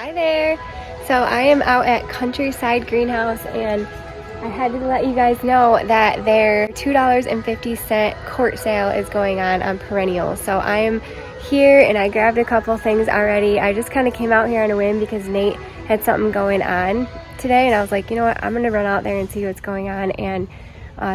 Hi there. So I am out at Countryside Greenhouse and I had to let you guys know that their $2.50 quart sale is going on Perennial. So I am here and I grabbed a couple things already. I just kind of came out here on a whim because Nate had something going on today and I was like, you know what, I'm gonna run out there and see what's going on. And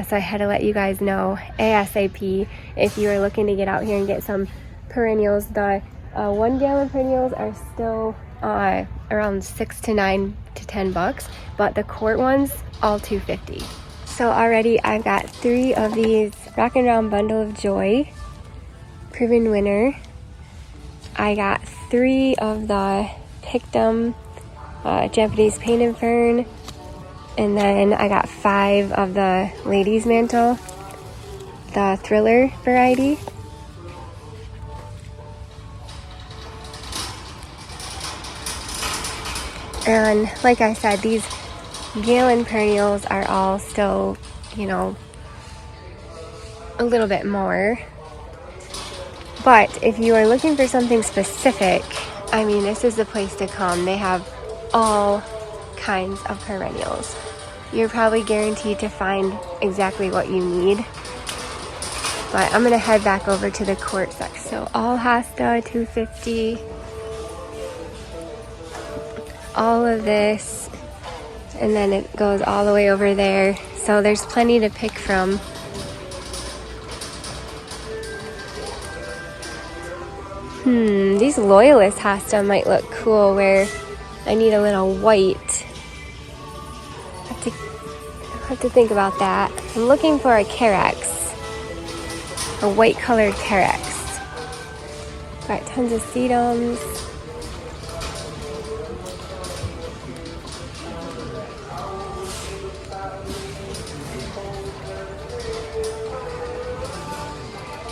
so I had to let you guys know ASAP if you are looking to get out here and get some perennials. The 1 gallon perennials are still around $6 to $9 to $10, but the quart ones all $2.50. So already I've got 3 of these Rockin' Round Bundle of Joy proven winner. I got 3 of the Pictum Japanese Paint and Fern, and then I got 5 of the Ladies Mantle, the Thriller variety. And like I said, these gallon perennials are all still, you know, a little bit more. But if you are looking for something specific, I mean, this is the place to come. They have all kinds of perennials. You're probably guaranteed to find exactly what you need. But I'm going to head back over to the quart section. So all hosta, $2.50. All of this, and then it goes all the way over there, so there's plenty to pick from. These Loyalist hosta might look cool where I need a little white. I have to think about that. I'm looking for a Carex, a white colored Carex. Got tons of sedums.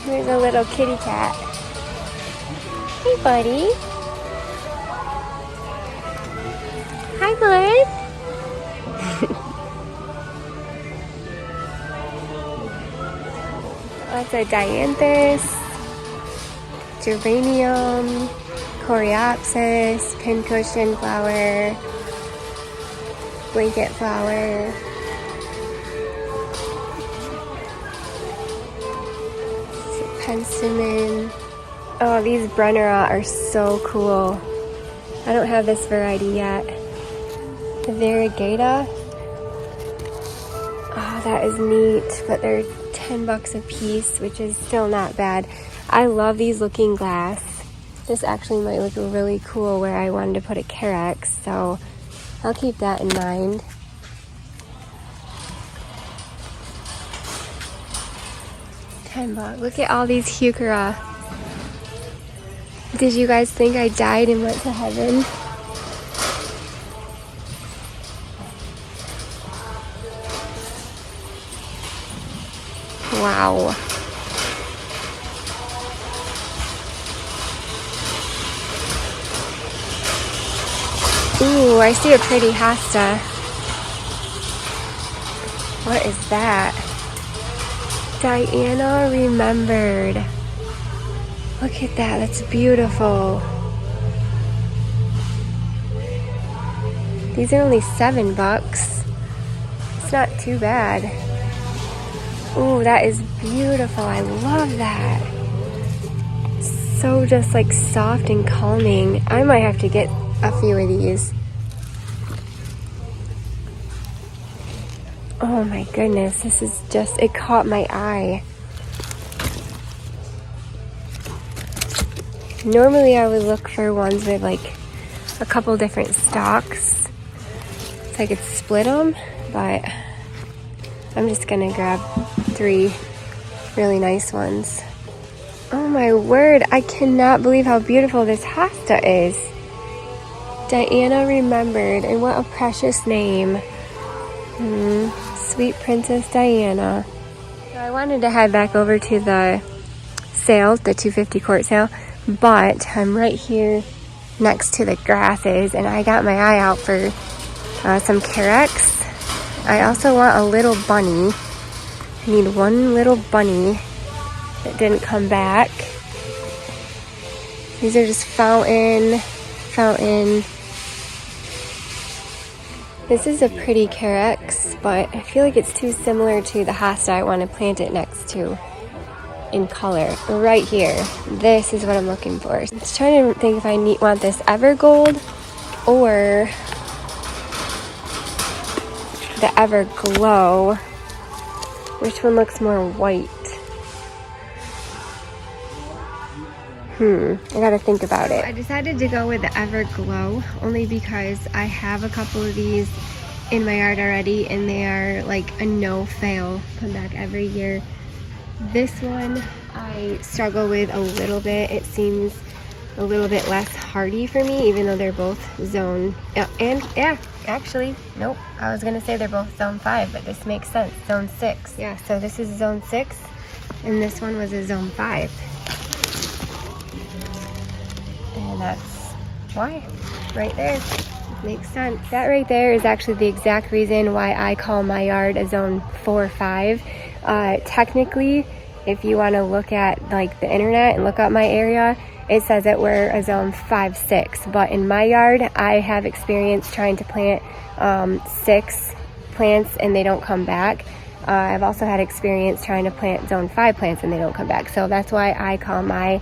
There's a little kitty cat. Hey, buddy. Hi, bud. Lots of dianthus, geranium, coreopsis, pincushion flower, blanket flower. Penstemon. Oh, these Brunnera are so cool. I don't have this variety yet. The variegata. Oh, that is neat, but they're $10 a piece, which is still not bad. I love these looking glass. This actually might look really cool where I wanted to put a Carex, so I'll keep that in mind. $10. Look at all these heuchera. Did you guys think I died and went to heaven? Wow. Ooh, I see a pretty hosta. What is that? Diana Remembered. Look at that, that's beautiful. These are only $7. It's not too bad. Ooh, that is beautiful. I love that. So just like soft and calming. I might have to get a few of these. Oh my goodness, this is just, it caught my eye. Normally I would look for ones with like a couple different stalks so I could split them, but I'm just gonna grab 3 really nice ones. Oh my word, I cannot believe how beautiful this hosta is. Diana Remembered, and what a precious name. Sweet Princess Diana. So I wanted to head back over to the sale, the $2.50 quart sale, but I'm right here next to the grasses and I got my eye out for some Carex. I also want a little bunny. I need one little bunny that didn't come back. These are just fountain, This is a pretty Carex, but I feel like it's too similar to the hosta I want to plant it next to in color. Right here. This is what I'm looking for. I'm just trying to think if I want this Evergold or the Everglow. Which one looks more white? I gotta think about it. I decided to go with the Everglow only because I have a couple of these in my yard already and they are like a no-fail. Come back every year. This one I struggle with a little bit. It seems a little bit less hardy for me, even though they're both zone, and yeah, actually, nope. I was gonna say they're both zone 5, but this makes sense, zone 6. Yeah, so this is zone 6, and this one was a zone 5. And that's why, right there. Makes sense. That right there is actually the exact reason why I call my yard a zone 4-5. Technically, if you want to look at like the internet and look up my area, it says that we're a zone 5-6. But in my yard, I have experience trying to plant 6 plants and they don't come back. I've also had experience trying to plant zone 5 plants and they don't come back. So that's why I call my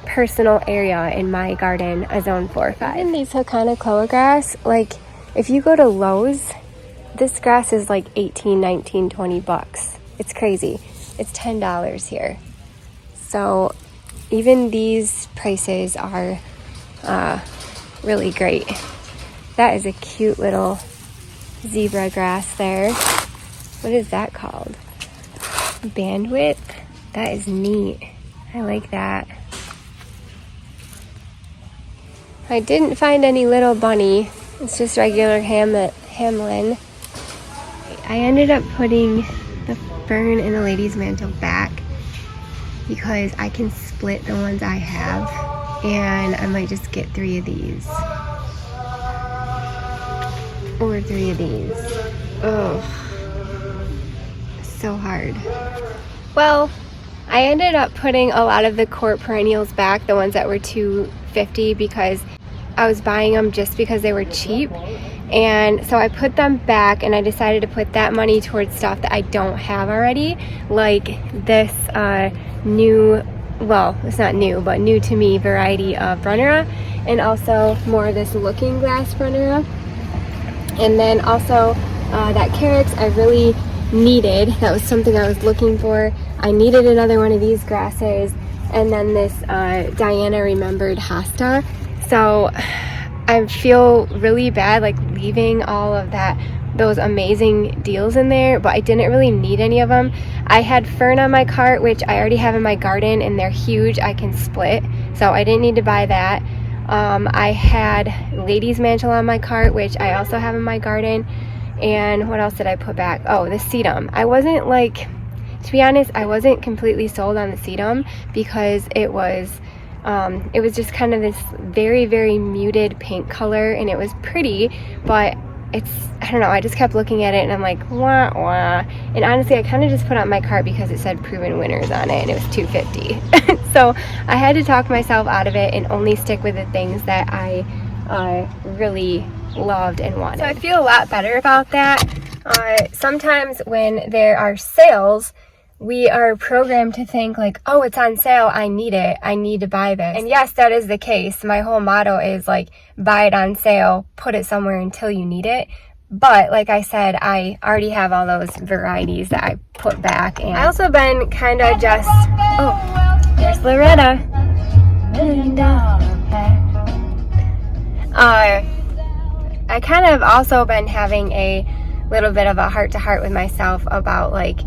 personal area in my garden a zone 4-5. In these Hakana clover grass, like if you go to Lowe's, this grass is like 18, 19, 20 bucks. It's crazy. It's $10 here. So even these prices are really great. That is a cute little zebra grass there. What is that called? Bandwidth? That is neat. I like that. I didn't find any little bunny. It's just regular Hamlin. I ended up putting the fern and the lady's mantle back because I can split the ones I have, and I might just get 3 of these. Or 3 of these. Oh, so hard. Well, I ended up putting a lot of the Quart perennials back, the ones that were $2.50, because I was buying them just because they were cheap. And so I put them back and I decided to put that money towards stuff that I don't have already, like this new, well, it's not new, but new to me variety of Brunnera, and also more of this looking glass Brunnera. And then also that Carex I really needed. That was something I was looking for. I needed another one of these grasses, and then this Diana Remembered hosta. So I feel really bad like leaving all of those amazing deals in there, but I didn't really need any of them. I had fern on my cart, which I already have in my garden, and they're huge. I can split, so I didn't need to buy that. I had lady's mantle on my cart, which I also have in my garden. And what else did I put back? Oh, the sedum. I wasn't like, to be honest, I wasn't completely sold on the sedum because it was just kind of this very, very muted pink color, and it was pretty, but it's, I don't know, I just kept looking at it and I'm like, wah, wah. And honestly, I kind of just put it on my cart because it said proven winners on it and it was $2.50. So I had to talk myself out of it and only stick with the things that I really loved and wanted. So I feel a lot better about that. Sometimes when there are sales, we are programmed to think like, oh, it's on sale, I need it, I need to buy this. And yes, that is the case. My whole motto is like, buy it on sale, put it somewhere until you need it. But like I said, I already have all those varieties that I put back. And I also been kind of just, oh, there's Loretta. I kind of also been having a little bit of a heart-to-heart with myself about like,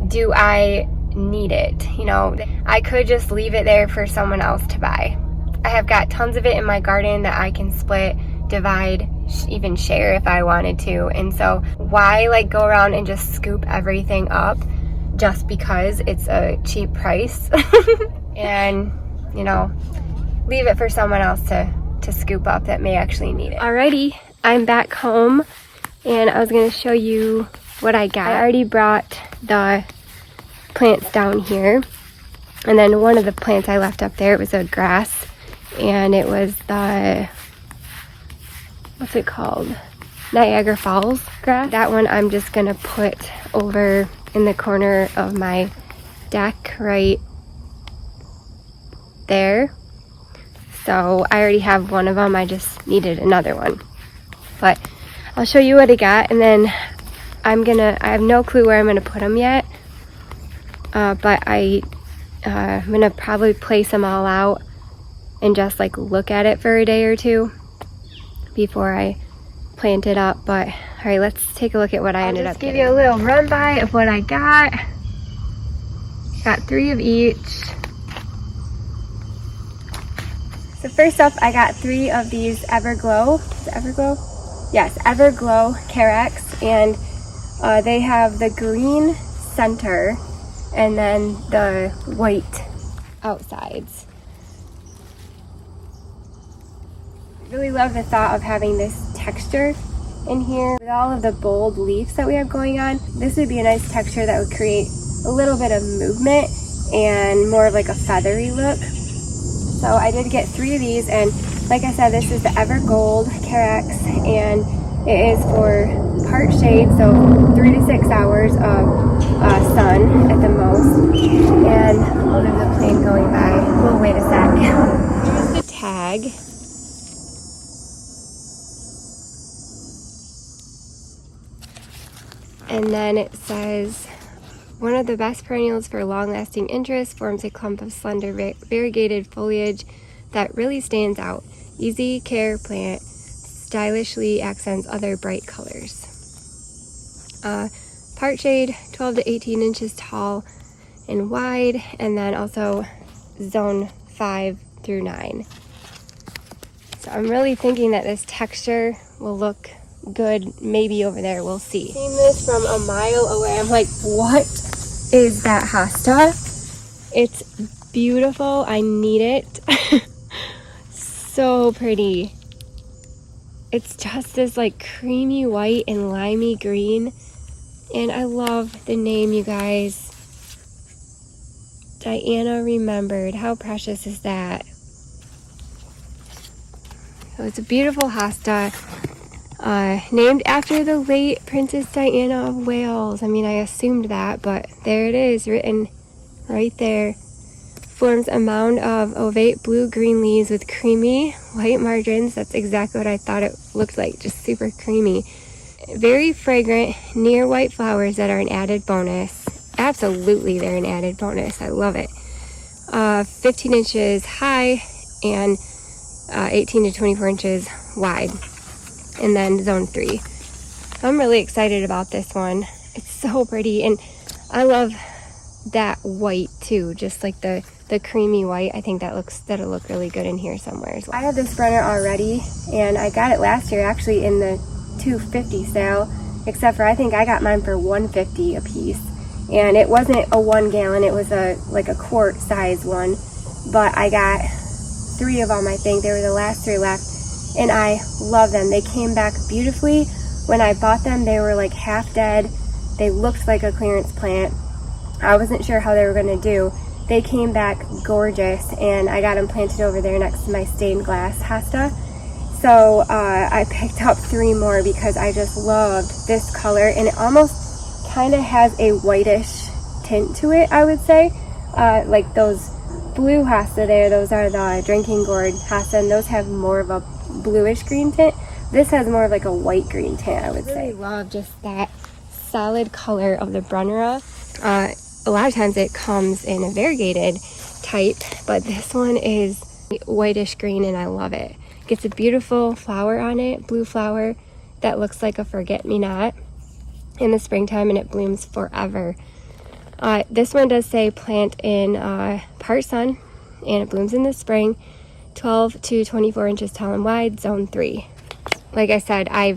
do I need it? You know, I could just leave it there for someone else to buy. I have got tons of it in my garden that I can split, divide, even share if I wanted to. And so why like go around and just scoop everything up just because it's a cheap price and, you know, leave it for someone else to scoop up that may actually need it. Alrighty, I'm back home and I was going to show you what I got. I already brought the plants down here, and then one of the plants I left up there, it was a grass, and it was the, what's it called? Niagara Falls grass. That one I'm just gonna put over in the corner of my deck right there. So I already have one of them, I just needed another one. But I'll show you what I got, and then I have no clue where I'm gonna put them yet. But I'm gonna probably place them all out and just like look at it for a day or two before I plant it up. But all right, let's take a look at what I ended up getting. Give you a little run by of what I got. Got 3 of each. So first up, I got 3 of these Everglow. Is it Everglow? Yes, Everglow Carex, and they have the green center and then the white outsides. Really love the thought of having this texture in here with all of the bold leaves that we have going on. This would be a nice texture that would create a little bit of movement and more of like a feathery look. So I did get 3 of these, and like I said, this is the Evergold Carex, and it is for part shade, so 3 to 6 hours of sun at the most. And oh, there's a plane going by. We'll wait a sec. Here's the tag. And then it says, one of the best perennials for long-lasting interest, forms a clump of slender variegated foliage that really stands out. Easy care plant, stylishly accents other bright colors. Part shade, 12 to 18 inches tall and wide, and then also zone 5 through 9. So I'm really thinking that this texture will look good maybe over there, we'll see. Seeing this from a mile away, I'm like, what is that hosta? It's beautiful, I need it. So pretty. It's just this like creamy white and limey green, and I love the name, you guys. Diana remembered. How precious is that? So it's a beautiful hosta. Named after the late Princess Diana of Wales. I mean, I assumed that, but there it is, written right there. Forms a mound of ovate blue-green leaves with creamy white margins. That's exactly what I thought it looked like, just super creamy. Very fragrant, near white flowers that are an added bonus. Absolutely, they're an added bonus. I love it. 15 inches high and 18 to 24 inches wide. And then zone 3. I'm really excited about this one. It's so pretty, and I love that white too, just like the creamy white. I think that'll look really good in here somewhere as well. I have this Brunnera already, and I got it last year actually in the $2.50 sale, except for I think I got mine for $1.50 a piece, and it wasn't a 1 gallon, it was like a quart size one, but I got 3 of them. I think they were the last 3 left, and I love them. They came back beautifully. When I bought them, they were like half dead. They looked like a clearance plant. I wasn't sure how they were going to do. They came back gorgeous, and I got them planted over there next to my stained glass hosta. So I picked up 3 more because I just loved this color, and it almost kind of has a whitish tint to it, I would say. Like those blue hosta there, those are the drinking gourd hosta, and those have more of a bluish green tint. This has more of like a white green tint, I would say. I really love just that solid color of the Brunnera. A lot of times it comes in a variegated type, but this one is whitish green, and I love it. Gets a beautiful flower on it, blue flower that looks like a forget-me-not in the springtime, and it blooms forever. This one does say plant in part sun, and it blooms in the spring, 12 to 24 inches tall and wide, zone 3. Like I said, I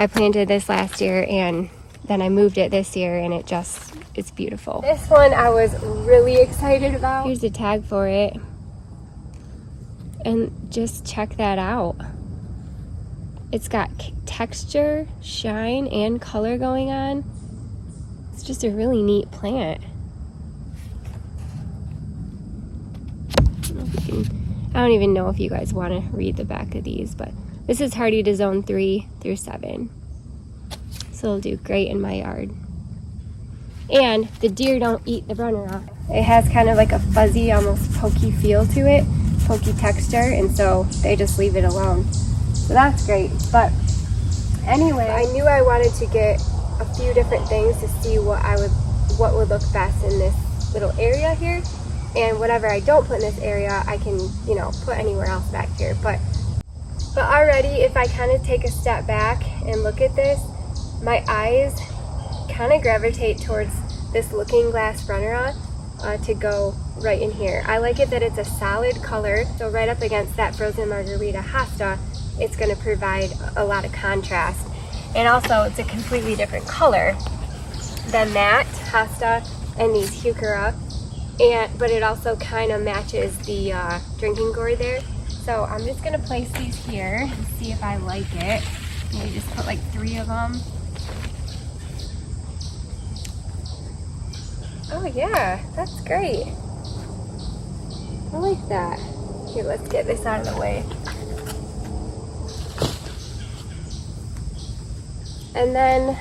planted this last year, and then I moved it this year, and it's beautiful. This one I was really excited about. Here's the tag for it. And just check that out. It's got texture, shine, and color going on. It's just a really neat plant. I don't even know if you guys want to read the back of these, but this is hardy to zone 3 through 7. This will do great in my yard. And the deer don't eat the Brunnera. It has kind of like a fuzzy, almost pokey feel to it, pokey texture, and so they just leave it alone. So that's great. But anyway, I knew I wanted to get a few different things to see what would look best in this little area here. And whatever I don't put in this area, I can, you know, put anywhere else back here. But already, if I kind of take a step back and look at this, my eyes kind of gravitate towards this looking glass Brunnera to go right in here. I like it that it's a solid color, so right up against that frozen margarita hosta, it's going to provide a lot of contrast. And also, it's a completely different color than that hosta and these heuchera, but it also kind of matches the drinking gourd there. So I'm just going to place these here and see if I like it. Maybe just put like 3 of them. Oh yeah, that's great. I like that. Here, let's get this out of the way. And then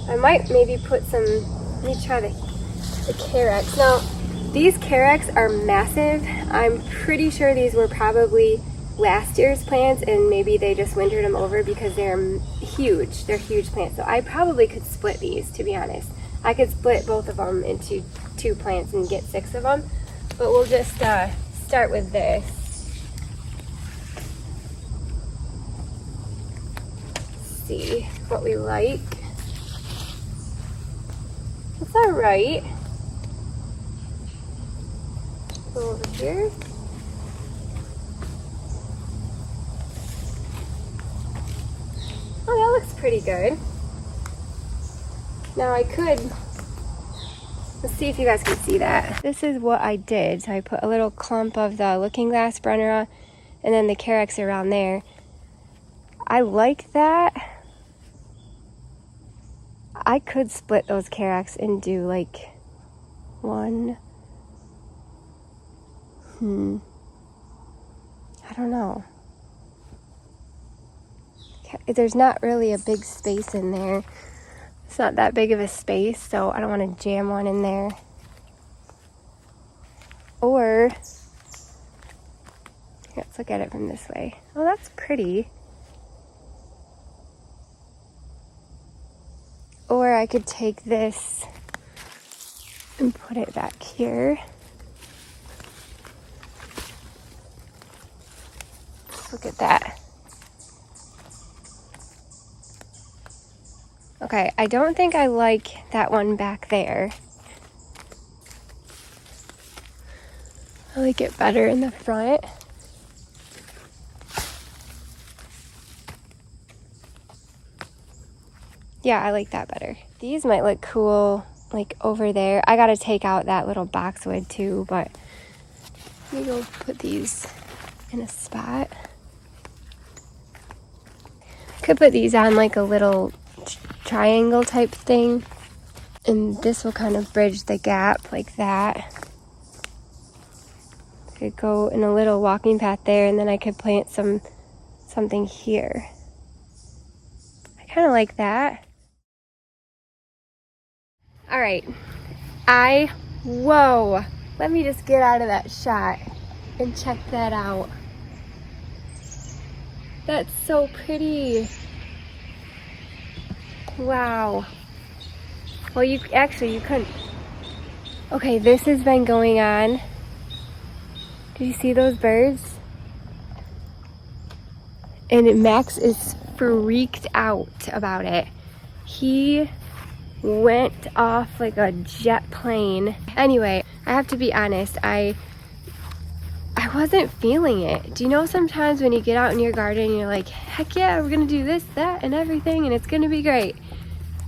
I might maybe put some, let me try the Carex. Now, these Carex are massive. I'm pretty sure these were probably last year's plants and maybe they just wintered them over because they're huge. They're huge plants. So I probably could split these, to be honest. I could split both of them into 2 plants and get 6 of them. But we'll just start with this. See what we like. It's all right. Go over here. Oh, that looks pretty good. Now I could, let's see if you guys can see that. This is what I did. So I put a little clump of the looking glass Brunnera and then the Carex around there. I like that. I could split those Carex and do like 1. I don't know. There's not really a big space in there. It's not that big of a space, so I don't want to jam one in there. Or, let's look at it from this way. Oh, that's pretty. Or I could take this and put it back here. Look at that. Okay, I don't think I like that one back there. I like it better in the front. Yeah, I like that better. These might look cool, like over there. I gotta take out that little boxwood too, but let me go put these in a spot. I could put these on like a little triangle type thing, and this will kind of bridge the gap like that. I could go in a little walking path there, and then I could plant something here. I kind of like that. All right, whoa, let me just get out of that shot and check that out. That's so pretty. Wow. Well, you couldn't. Okay, this has been going on. Did you see those birds? And Max is freaked out about it. He went off like a jet plane. Anyway, I have to be honest, I wasn't feeling it. Do you know sometimes when you get out in your garden and you're like, heck yeah, we're gonna do this, that, and everything, and it's gonna be great.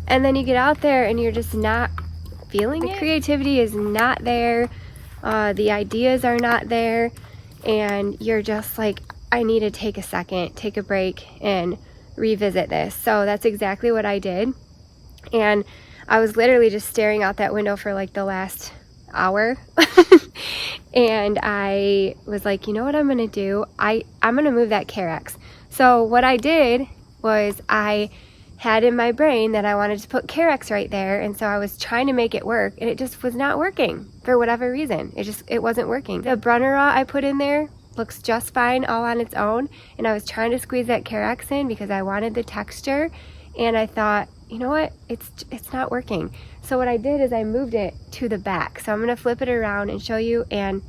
And then you get out there and you're just not feeling it. The creativity is not there. The ideas are not there. And you're just like, I need to take a second, take a break, and revisit this. So that's exactly what I did. And I was literally just staring out that window for like the last hour. And I was like, you know what I'm gonna do? I'm gonna move that Carex. So what I did was I had in my brain that I wanted to put Carex right there, and so I was trying to make it work, and it just was not working for whatever reason. It wasn't working. The Brunnera I put in there looks just fine all on its own, and I was trying to squeeze that Carex in because I wanted the texture, and I thought, you know what, it's not working. So what I did is I moved it to the back. So I'm gonna flip it around and show you, and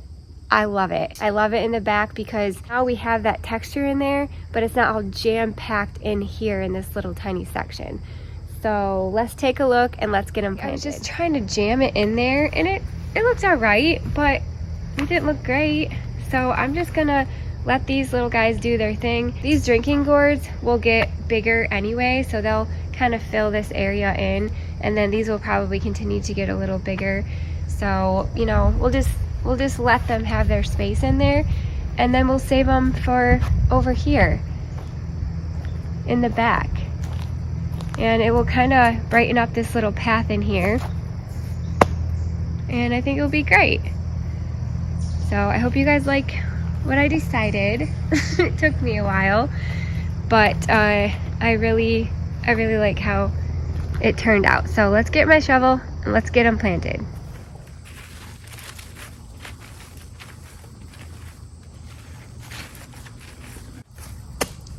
I love it. I love it in the back because now we have that texture in there, but it's not all jam-packed in here in this little tiny section. So let's take a look and let's get them planted. I was just trying to jam it in there, and it looks all right, but it didn't look great. So I'm just gonna let these little guys do their thing. These drinking gourds will get bigger anyway, so they'll kind of fill this area in, and then these will probably continue to get a little bigger. So, you know, we'll just let them have their space in there, and then we'll save them for over here in the back. And it will kind of brighten up this little path in here, and I think it'll be great. So I hope you guys like what I decided. It took me a while, but I really like how it turned out. So let's get my shovel and let's get them planted.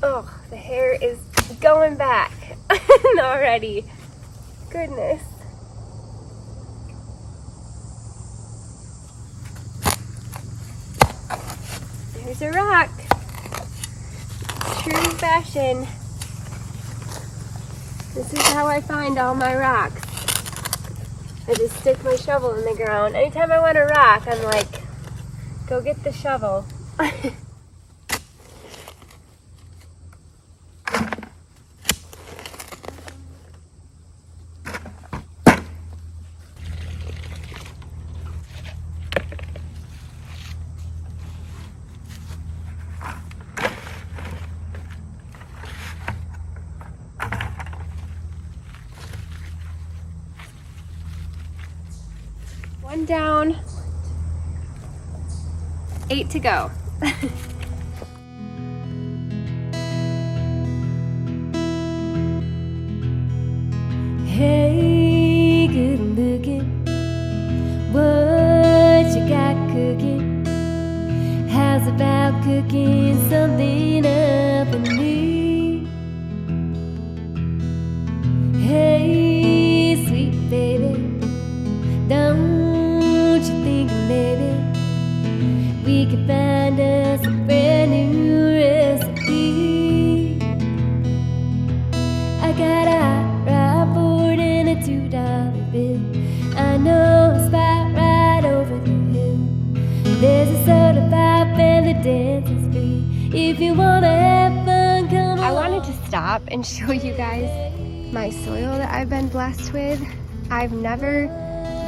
Oh, the hair is going back already. Goodness. There's a rock. True fashion. This is how I find all my rocks. I just stick my shovel in the ground. Anytime I want a rock, I'm like, go get the shovel. One down, 8 to go. Hey, good looking, what you got cooking? How's about cooking something up for me? Hey, sweet baby, don't you think maybe we could find us a brand new recipe? I got a hot rod board and a $2 bill. I know a spot right over the hill. There's a soda pop and the dance is free. If you wanna have fun, come on. I wanted to stop and show you guys my soil that I've been blessed with. I've never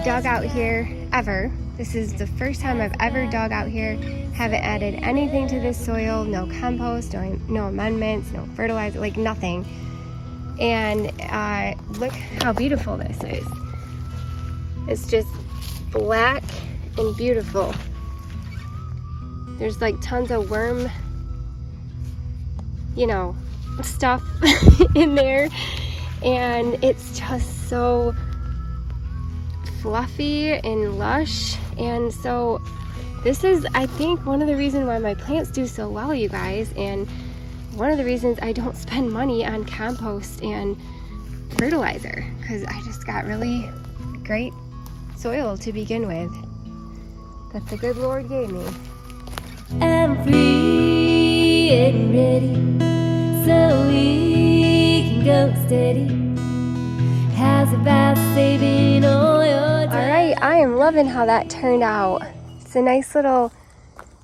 dug out here ever. This is the first time I've ever dug out here. Haven't added anything to this soil, no compost, no amendments, no fertilizer, like nothing. And look how beautiful this is. It's just black and beautiful. There's like tons of worm, you know, stuff in there, and it's just so fluffy and lush. And so this is, I think, one of the reasons why my plants do so well, you guys, and one of the reasons I don't spend money on compost and fertilizer, because I just got really great soil to begin with that the good Lord gave me. I'm free and ready, so we can go steady. How's about saving all your time? All right, I am loving how that turned out. It's a nice little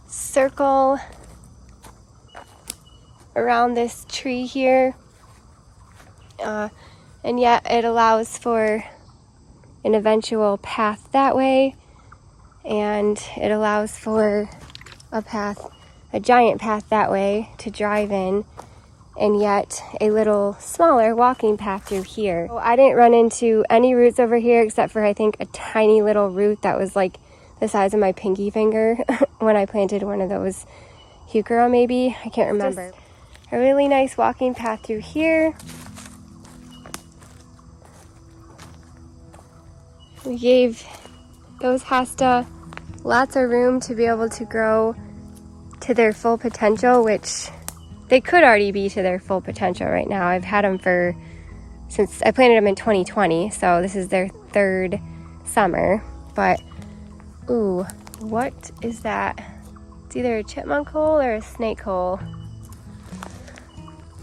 circle around this tree here, and yet it allows for an eventual path that way, and it allows for a giant path that way to drive in, and yet a little smaller walking path through here. So I didn't run into any roots over here except for I think a tiny little root that was like the size of my pinky finger when I planted one of those heuchera, maybe, I can't remember. Just a really nice walking path through here, We gave those hosta lots of room to be able to grow to their full potential, which they could already be to their full potential right now. I've had them since I planted them in 2020, so this is their third summer. But, ooh, what is that? It's either a chipmunk hole or a snake hole.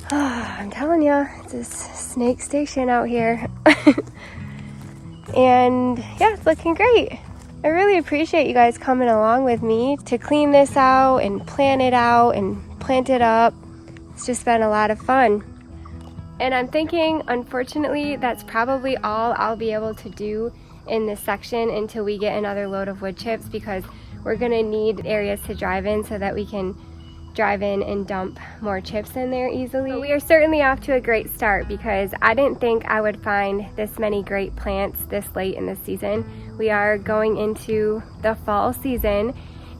I'm telling you, it's a snake station out here. And yeah, it's looking great. I really appreciate you guys coming along with me to clean this out and plan it out and plant it up. It's just been a lot of fun. And I'm thinking, unfortunately, that's probably all I'll be able to do in this section until we get another load of wood chips, because we're gonna need areas to drive in so that we can drive in and dump more chips in there easily. But we are certainly off to a great start, because I didn't think I would find this many great plants this late in the season. We are going into the fall season,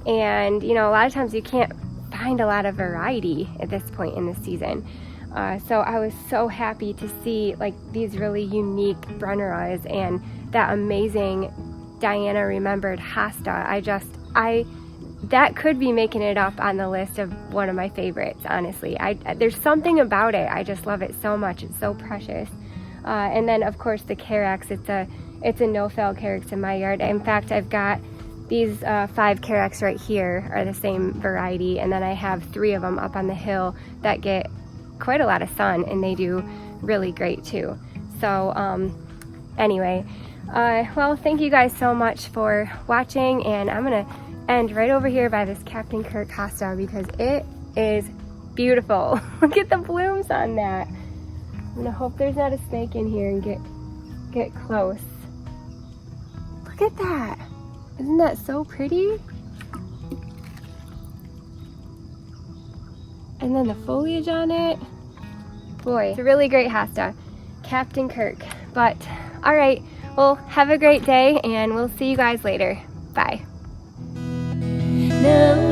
and you know, a lot of times you can't find a lot of variety at this point in the season. So I was so happy to see like these really unique Brunneras and that amazing Diana Remembered hosta. That could be making it up on the list of one of my favorites, honestly. There's something about it. I just love it so much. It's so precious. And then of course the Carex. It's a no-fail Carex in my yard. In fact, I've got these 5 Carex right here are the same variety, and then I have 3 of them up on the hill that get quite a lot of sun, and they do really great too. So anyway, well, thank you guys so much for watching, and I'm gonna end right over here by this Captain Kirk hosta because it is beautiful. Look at the blooms on that. I'm gonna hope there's not a snake in here and get close. Look at that. Isn't that so pretty? And then the foliage on it. Boy, it's a really great hosta. Captain Kirk. But, all right, well, have a great day, and we'll see you guys later. Bye. No.